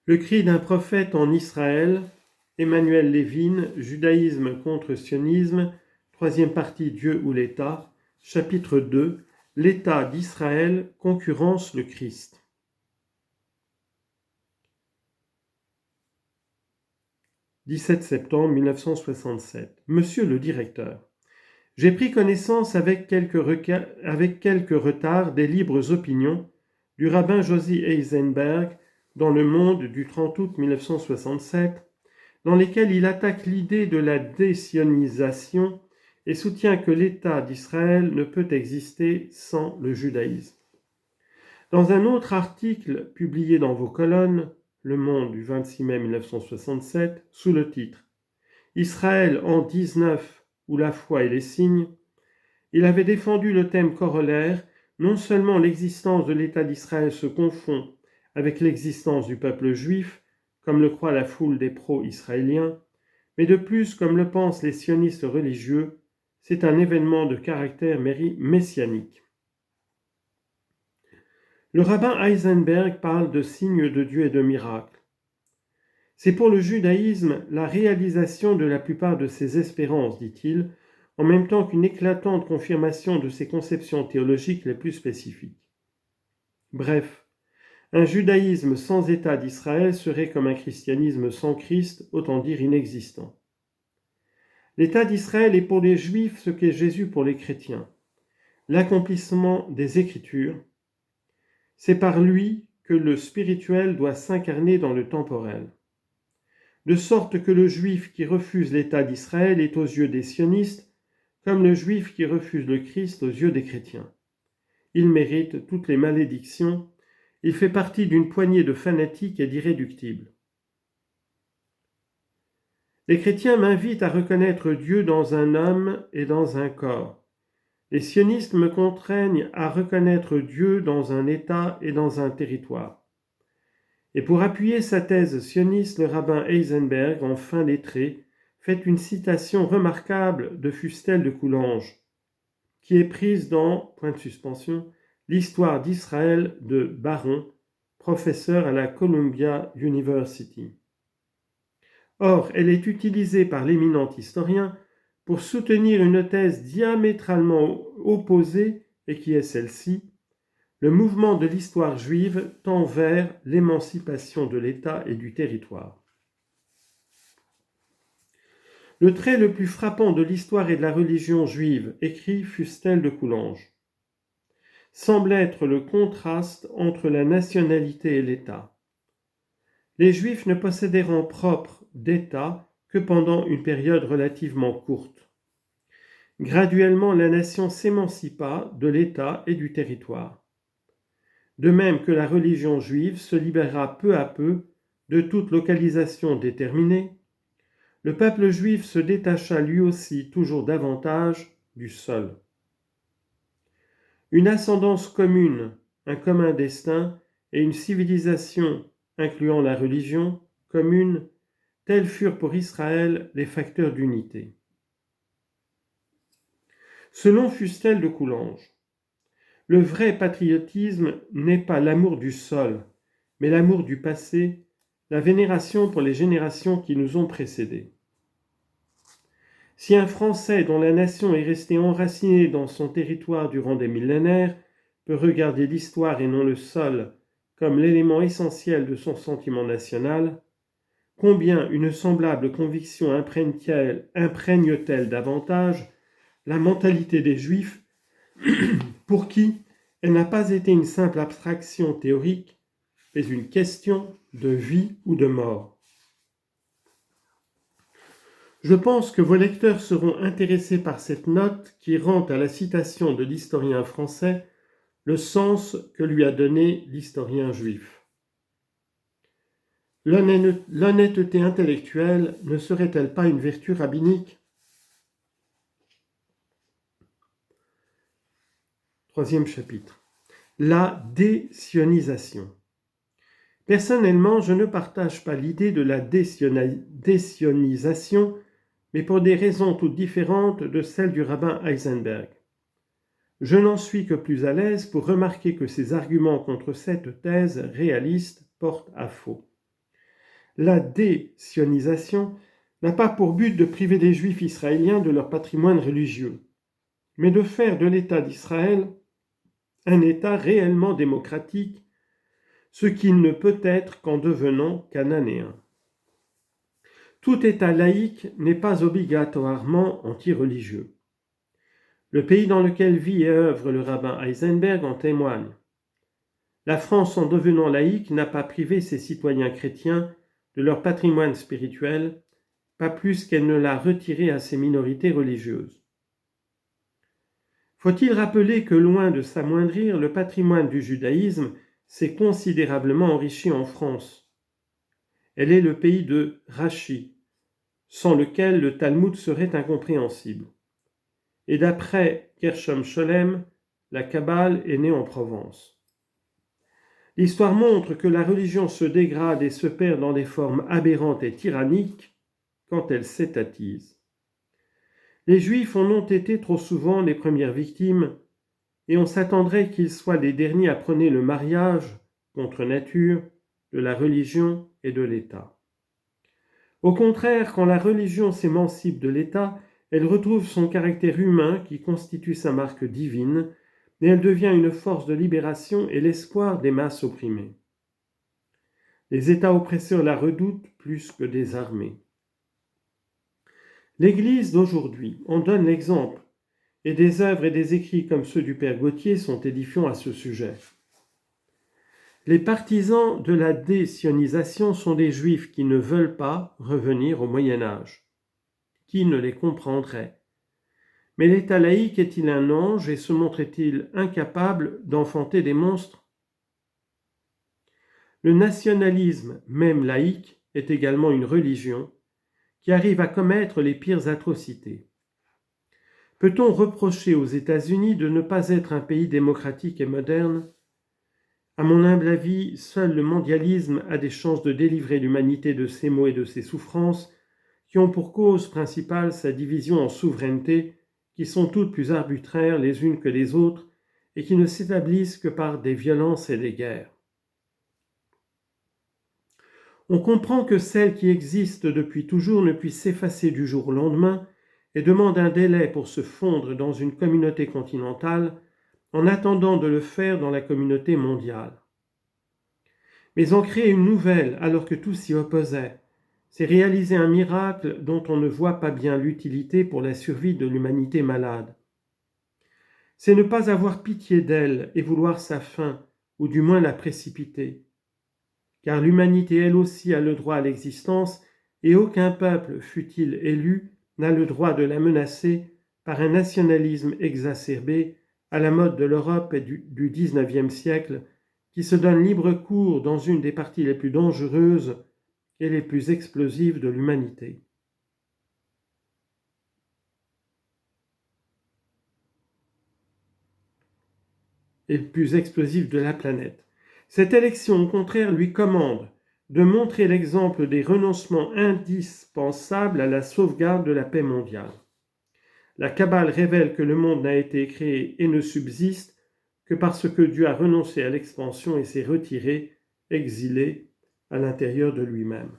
Le cri d'un prophète en Israël, Emmanuel Levin, Judaïsme contre sionisme, troisième partie Dieu ou l'État, chapitre 2, l'État d'Israël concurrence le Christ. « 17 septembre 1967. Monsieur le directeur, j'ai pris connaissance avec quelques retards des libres opinions du rabbin Josie Eisenberg dans Le Monde du 30 août 1967, dans lesquels il attaque l'idée de la désionisation et soutient que l'État d'Israël ne peut exister sans le judaïsme. Dans un autre article publié dans vos colonnes, Le Monde du 26 mai 1967, sous le titre « Israël en 19 où la foi et les signes », il avait défendu le thème corollaire, non seulement l'existence de l'État d'Israël se confond avec l'existence du peuple juif, comme le croit la foule des pro-israéliens, mais de plus, comme le pensent les sionistes religieux, c'est un événement de caractère messianique. Le rabbin Eisenberg parle de signes de Dieu et de miracles. C'est pour le judaïsme la réalisation de la plupart de ses espérances, dit-il, en même temps qu'une éclatante confirmation de ses conceptions théologiques les plus spécifiques. Bref, un judaïsme sans État d'Israël serait comme un christianisme sans Christ, autant dire inexistant. L'État d'Israël est pour les Juifs ce qu'est Jésus pour les chrétiens, l'accomplissement des Écritures. C'est par lui que le spirituel doit s'incarner dans le temporel. De sorte que le Juif qui refuse l'État d'Israël est aux yeux des sionistes, comme le Juif qui refuse le Christ aux yeux des chrétiens. Il mérite toutes les malédictions, il fait partie d'une poignée de fanatiques et d'irréductibles. Les chrétiens m'invitent à reconnaître Dieu dans un homme et dans un corps. Les sionistes me contraignent à reconnaître Dieu dans un État et dans un territoire. Et pour appuyer sa thèse sioniste, le rabbin Eisenberg, en fin lettré, fait une citation remarquable de Fustel de Coulanges, qui est prise dans, point de suspension, l'histoire d'Israël de Baron, professeur à la Columbia University. Or, elle est utilisée par l'éminent historien pour soutenir une thèse diamétralement opposée et qui est celle-ci: le mouvement de l'histoire juive tend vers l'émancipation de l'État et du territoire. Le trait le plus frappant de l'histoire et de la religion juive, écrit Fustel de Coulanges, semble être le contraste entre la nationalité et l'État. Les Juifs ne possédèrent en propre d'État que pendant une période relativement courte. Graduellement, la nation s'émancipa de l'État et du territoire. De même que la religion juive se libéra peu à peu de toute localisation déterminée, le peuple juif se détacha lui aussi toujours davantage du sol. Une ascendance commune, un commun destin et une civilisation incluant la religion commune, tels furent pour Israël les facteurs d'unité. Selon Fustel de Coulanges, le vrai patriotisme n'est pas l'amour du sol, mais l'amour du passé, la vénération pour les générations qui nous ont précédés. Si un Français dont la nation est restée enracinée dans son territoire durant des millénaires peut regarder l'histoire et non le sol comme l'élément essentiel de son sentiment national, combien une semblable conviction imprègne-t-elle davantage la mentalité des Juifs pour qui elle n'a pas été une simple abstraction théorique, mais une question de vie ou de mort. Je pense que vos lecteurs seront intéressés par cette note qui rend à la citation de l'historien français le sens que lui a donné l'historien juif. L'honnêteté intellectuelle ne serait-elle pas une vertu rabbinique ? Troisième chapitre. La désionisation. Personnellement, je ne partage pas l'idée de la désionisation, mais pour des raisons toutes différentes de celles du rabbin Eisenberg. Je n'en suis que plus à l'aise pour remarquer que ces arguments contre cette thèse réaliste portent à faux. La désionisation n'a pas pour but de priver les Juifs israéliens de leur patrimoine religieux, mais de faire de l'État d'Israël un État réellement démocratique, ce qu'il ne peut être qu'en devenant cananéen. Tout État laïque n'est pas obligatoirement anti-religieux. Le pays dans lequel vit et œuvre le rabbin Heisenberg en témoigne. La France, en devenant laïque, n'a pas privé ses citoyens chrétiens de leur patrimoine spirituel, pas plus qu'elle ne l'a retiré à ses minorités religieuses. Faut-il rappeler que, loin de s'amoindrir, le patrimoine du judaïsme s'est considérablement enrichi en France. Elle est le pays de Rachi, sans lequel le Talmud serait incompréhensible. Et d'après Gershom Scholem, la Kabbale est née en Provence. L'histoire montre que la religion se dégrade et se perd dans des formes aberrantes et tyranniques quand elle s'étatise. Les Juifs en ont été trop souvent les premières victimes, et on s'attendrait qu'ils soient les derniers à prôner le mariage contre nature de la religion et de l'État. Au contraire, quand la religion s'émancipe de l'État, elle retrouve son caractère humain qui constitue sa marque divine, et elle devient une force de libération et l'espoir des masses opprimées. Les États oppresseurs la redoutent plus que des armées. L'Église d'aujourd'hui en donne l'exemple, et des œuvres et des écrits comme ceux du Père Gautier sont édifiants à ce sujet. Les partisans de la désionisation sont des Juifs qui ne veulent pas revenir au Moyen Âge. Qui ne les comprendrait ? Mais l'État laïque est-il un ange et se montrait-il incapable d'enfanter des monstres ? Le nationalisme, même laïque, est également une religion qui arrive à commettre les pires atrocités. Peut-on reprocher aux États-Unis de ne pas être un pays démocratique et moderne ? À mon humble avis, seul le mondialisme a des chances de délivrer l'humanité de ses maux et de ses souffrances, qui ont pour cause principale sa division en souverainetés, qui sont toutes plus arbitraires les unes que les autres, et qui ne s'établissent que par des violences et des guerres. On comprend que celle qui existe depuis toujours ne puisse s'effacer du jour au lendemain et demande un délai pour se fondre dans une communauté continentale en attendant de le faire dans la communauté mondiale. Mais en créer une nouvelle alors que tout s'y opposait, c'est réaliser un miracle dont on ne voit pas bien l'utilité pour la survie de l'humanité malade. C'est ne pas avoir pitié d'elle et vouloir sa fin, ou du moins la précipiter. Car l'humanité elle aussi a le droit à l'existence, et aucun peuple, fût-il élu, n'a le droit de la menacer par un nationalisme exacerbé à la mode de l'Europe et du XIXe siècle, qui se donne libre cours dans une des parties les plus dangereuses et les plus explosives de l'humanité. Et le plus explosif de la planète. Cette élection, au contraire, lui commande de montrer l'exemple des renoncements indispensables à la sauvegarde de la paix mondiale. La Kabbale révèle que le monde n'a été créé et ne subsiste que parce que Dieu a renoncé à l'expansion et s'est retiré, exilé, à l'intérieur de lui-même.